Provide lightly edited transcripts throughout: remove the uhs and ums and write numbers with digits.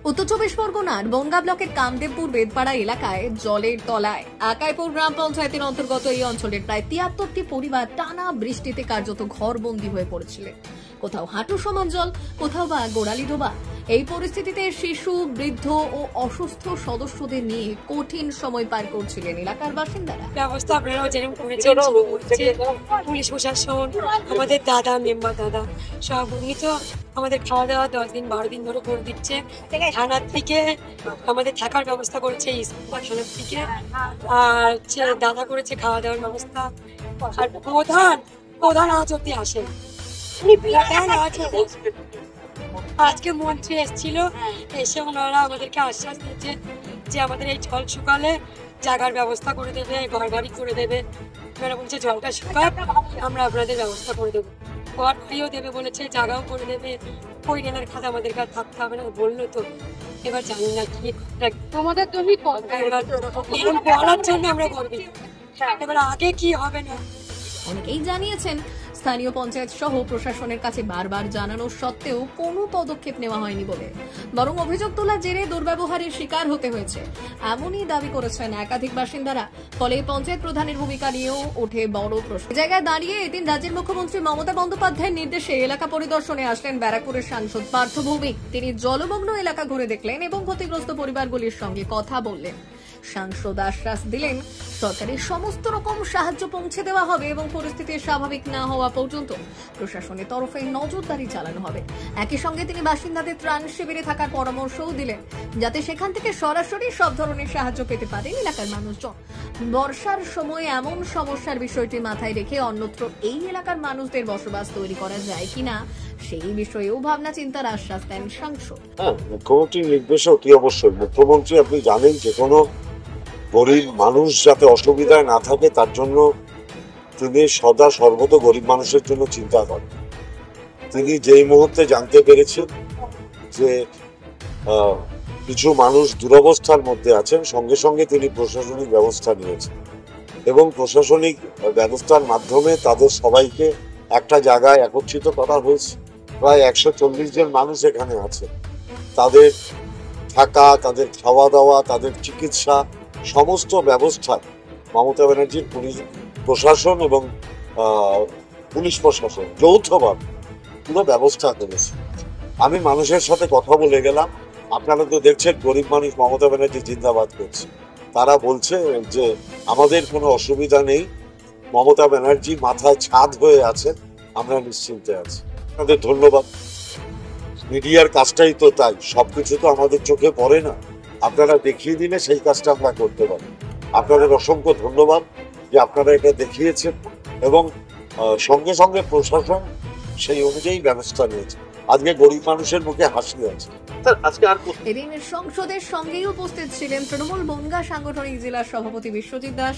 উত্তর চব্বিশ পরগনার বনগাঁ ব্লকের কামদেবপুর বেদপাড়া এলাকায় জলের তলায় আকাইপুর গ্রাম পঞ্চায়েতের অন্তর্গত এই অঞ্চলের প্রায় ৭৩টি পরিবার টানা বৃষ্টিতে কার্যত ঘরবন্দী হয়ে পড়েছিলেন। কোথাও হাঁটু সমান জল, কোথাও বা গোড়ালি ডোবা। এই পরিস্থিতিতে শিশু, বৃদ্ধ ও অসুস্থ সদস্যদের নিয়ে কঠিন সময় পার করছিলেন এলাকার বাসিন্দারা। ব্যবস্থা আপনারাও যেরকম করেছেন, পুলিশ প্রশাসন, আমাদের দাদা, মেম্বার দাদা সব উনি তো আমাদের খাওয়া দাওয়া 10 দিন 12 দিন ধরে করে দিচ্ছে। থানার থেকে আমাদের থাকার ব্যবস্থা করেছে, স্কুল থানার থেকে, আর দাদা করেছে খাওয়া দাওয়ার ব্যবস্থা। আর প্রধান আজ অব্দি আসেন, আজকে মন্ত্রী এসেছিল, এসে ওনারা আমাদেরকে আশ্বাস দিচ্ছে যে আমাদের এই জল শুকালে জায়গার ব্যবস্থা করে দেবে, ঘর বাড়ি করে দেবে। ওনারা বলছে জলটা শুকাক, আমরা আপনাদের ব্যবস্থা করে দেবো, ঘর বাড়িও দেবে বলেছে, জায়গাও করে দেবে। ওই রেলের খাতা আমাদের কাছে থাকতে হবে না বললো তো। এবার জানি না কি তোমাদের তুমি এরকম বলার জন্য আমরা করবি, এবার আগে কি হবে না। অনেকেই জানিয়েছেন স্থানীয় পঞ্চায়েত সহ প্রশাসনের কাছে বারবার জানানো সত্ত্বেও কোনো পদক্ষেপ নেওয়া হয়নি বলে, বরং অভিযোগ তোলা জেরে দুর্ব্যবহারের শিকার হতে হয়েছে এমনই দাবি করেছেন একাধিক বাসিন্দারা। ফলে পঞ্চায়েত প্রধানের ভূমিকা নিয়েও ওঠে বড় প্রশ্ন। জায়গায় দাঁড়িয়ে এদিন রাজ্যের মুখ্যমন্ত্রী মমতা বন্দ্যোপাধ্যায়ের নির্দেশে এলাকা পরিদর্শনে আসলেন ব্যারাকপুরের সাংসদ পার্থ ভৌমিক। তিনি জলমগ্ন এলাকা ঘুরে দেখলেন এবং ক্ষতিগ্রস্ত পরিবারগুলির সঙ্গে কথা বললেন। সাংসদ আশ্বাস দিলেন সরকারের সমস্ত রকম সাহায্য পৌঁছে দেওয়া হবে এবং পরিস্থিতি স্বাভাবিক না হওয়া পর্যন্ত প্রশাসনের তরফে নজরদারি চালানো হবে। একই সঙ্গে তিনি বাসিন্দাদের ত্রাণ শিবিরে থাকার পরামর্শও দিলেন, যাতে সেখান থেকে সরাসরি সব ধরনের সাহায্য পেতে পারেন এলাকার মানুষজন। বর্ষার সময় এমন সমস্যার বিষয়টি মাথায় রেখে অন্যত্র এই এলাকার মানুষদের বসবাস তৈরি করা যায় কিনা সেই বিষয়েও ভাবনা চিন্তার আশ্বাস দেন সাংসদ। মুখ্যমন্ত্রীর নির্দেশে অতি অবশ্যই মুখ্যমন্ত্রী, আপনি জানেন, যে কোনো গরিব মানুষ যাতে অসুবিধায় না থাকে তার জন্য তিনি সদা সর্বত গরিব মানুষের জন্য চিন্তা করেন। তিনি যেই মুহূর্তে জানতে পেরেছেন যে কিছু মানুষ দুরবস্থার মধ্যে আছেন, সঙ্গে সঙ্গে তিনি প্রশাসনিক ব্যবস্থা নিয়েছেন এবং প্রশাসনিক ব্যবস্থার মাধ্যমে তাদের সবাইকে একটা জায়গায় একত্রিত করা হয়েছে। প্রায় 140 জন মানুষ এখানে আছে। তাদের থাকা, তাদের খাওয়া দাওয়া, তাদের চিকিৎসা, সমস্ত ব্যবস্থা মমতা ব্যানার্জির পুলিশ প্রশাসন এবং পুলিশ প্রশাসন যৌথভাবে পুরো ব্যবস্থা করেছে। আমি মানুষের সাথে কথা বলে গেলাম। আপনারা তো দেখছেন গরিব মানুষ মমতা ব্যানার্জি জিন্দাবাদ করছে। তারা বলছে যে আমাদের কোনো অসুবিধা নেই, মমতা ব্যানার্জি মাথায় ছাদ হয়ে আছে, আমরা নিশ্চিন্তে আছি। আপনাদের ধন্যবাদ। মিডিয়ার কাজটাই তো তাই, সবকিছু তো আমাদের চোখে পড়ে না, আপনারা দেখিয়ে দিলে সেই কাজটা আমরা করতে পারি। আপনাদের অসংখ্য ধন্যবাদ যে আপনারা এটা দেখিয়েছেন এবং সঙ্গে সঙ্গে প্রশাসন সেই অনুযায়ী ব্যবস্থা নিয়েছে। আজকে গরিব মানুষের মুখে হাসি আছে। এদিন সংসদের সঙ্গেই উপস্থিত ছিলেন তৃণমূল বনগাঁ সাংগঠনিক জেলার সভাপতি বিশ্বজিৎ দাস।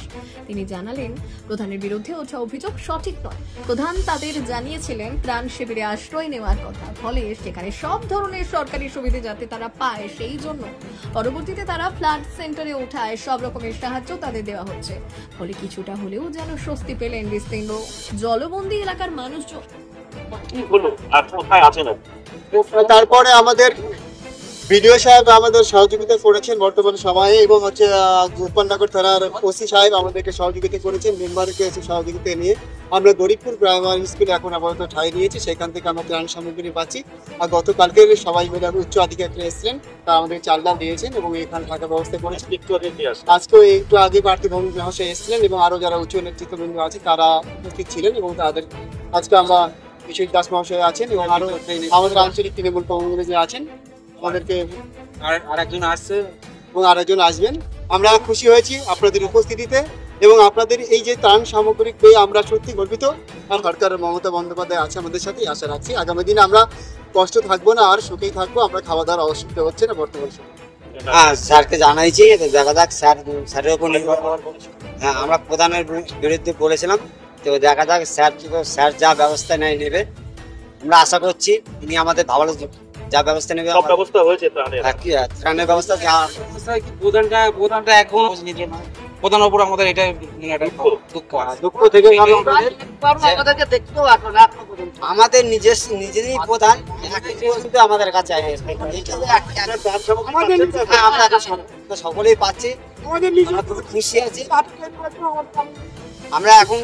তিনি জানালেন প্রধানের বিরুদ্ধে ওঠা অভিযোগ সঠিক নয়। প্রধান তাদের জানিয়েছিলেন ত্রাণ শিবিরে আশ্রয় নেওয়ার কথা, ফলে সেখানে সব ধরনের সরকারি সুবিধা যাতে তারা পায় সেই জন্য পরবর্তীতে তারা ফ্লাড সেন্টারে ওঠায় সব রকমের সাহায্য তাদের দেওয়া হচ্ছে। ফলে কিছুটা হলেও যেন স্বস্তি পেলেন বিস্তীর্ণ জলবন্দী এলাকার মানুষজন। তারপরে আমাদের বিডিও সাহেব আমাদের সহযোগিতা করেছেন বর্তমানে সময়ে, এবং গোপালনগর থানার ওসি সাহেব আমাদেরকে সহযোগিতা করেছেন। মেম্বারকে এসে সহযোগিতা নিয়ে আমরা গরিবপুর প্রাইমারি স্কুলে এখন আপাতত ঠাঁই নিয়েছি, সেখান থেকে আমরা ত্রাণ সামগ্রী পাচ্ছি। আর গতকালকে সবাই মিলে উচ্চ আধিকারিকরা এসেছিলেন, তারা আমাদের চালডাল দিয়েছেন এবং এখানে থাকার ব্যবস্থা করেছেন। আজকেও একটু আগে প্রার্থী ভৌমিক মহাশয় এসেছিলেন এবং আরো যারা উচ্চ নেতৃত্ববৃন্দ আছে তারা উপস্থিত ছিলেন এবং তাদের আজকে আমরা বিশ্বজিৎ দাস মহাশয় আছেন এবং আরো আমাদের আঞ্চলিক তৃণমূল কংগ্রেস আছেন, আমাদেরকে আরেকজন আসছে এবং আরেকজন আসবেন। আমরা খুশি হয়েছি আপনাদের উপস্থিতিতে এবং আপনাদের এই যে ত্রাণ সামগ্রী পেয়ে আমরা সত্যি গর্বিত। আর সরকারের মমতা বন্দ্যোপাধ্যায় আছে আমাদের সাথে, আশা রাখছি আগামী দিনে আমরা কষ্ট থাকবো না, আর সুখেই থাকবো। আমরা খাওয়া দাওয়ার অসুবিধা হচ্ছে না বর্তমান সময়। হ্যাঁ, স্যারকে জানাইছি, দেখা যাক স্যারের উপর নির্ভর। হ্যাঁ, আমরা প্রধানের বিরুদ্ধে বলেছিলাম, তো দেখা যাক স্যার যা ব্যবস্থা নেবে। আমরা আশা করছি তিনি আমাদের ভালো যা ব্যবস্থা নেবে। সব ব্যবস্থা হয়েছে ত্রাণের ব্যবস্থা। প্রধানটা এখন প্রধানের উপর আমাদের এটা মানে একটা দুঃখ আছে। দুঃখ থেকে আমাদেরকে দেখতেও এখন আমাদের নিজেরই প্রধান কিন্তু আমাদের কাছে আমরা এখন সকলেই পাচ্ছি, আমরা খুব খুশি আছি। আমরা এখন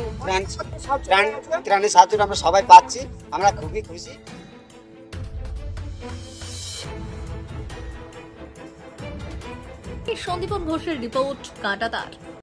ত্রাণের সাহায্য আমরা সবাই পাচ্ছি, আমরা খুবই খুশি। সন্দীপন ঘোষের রিপোর্ট কাঁটাতার।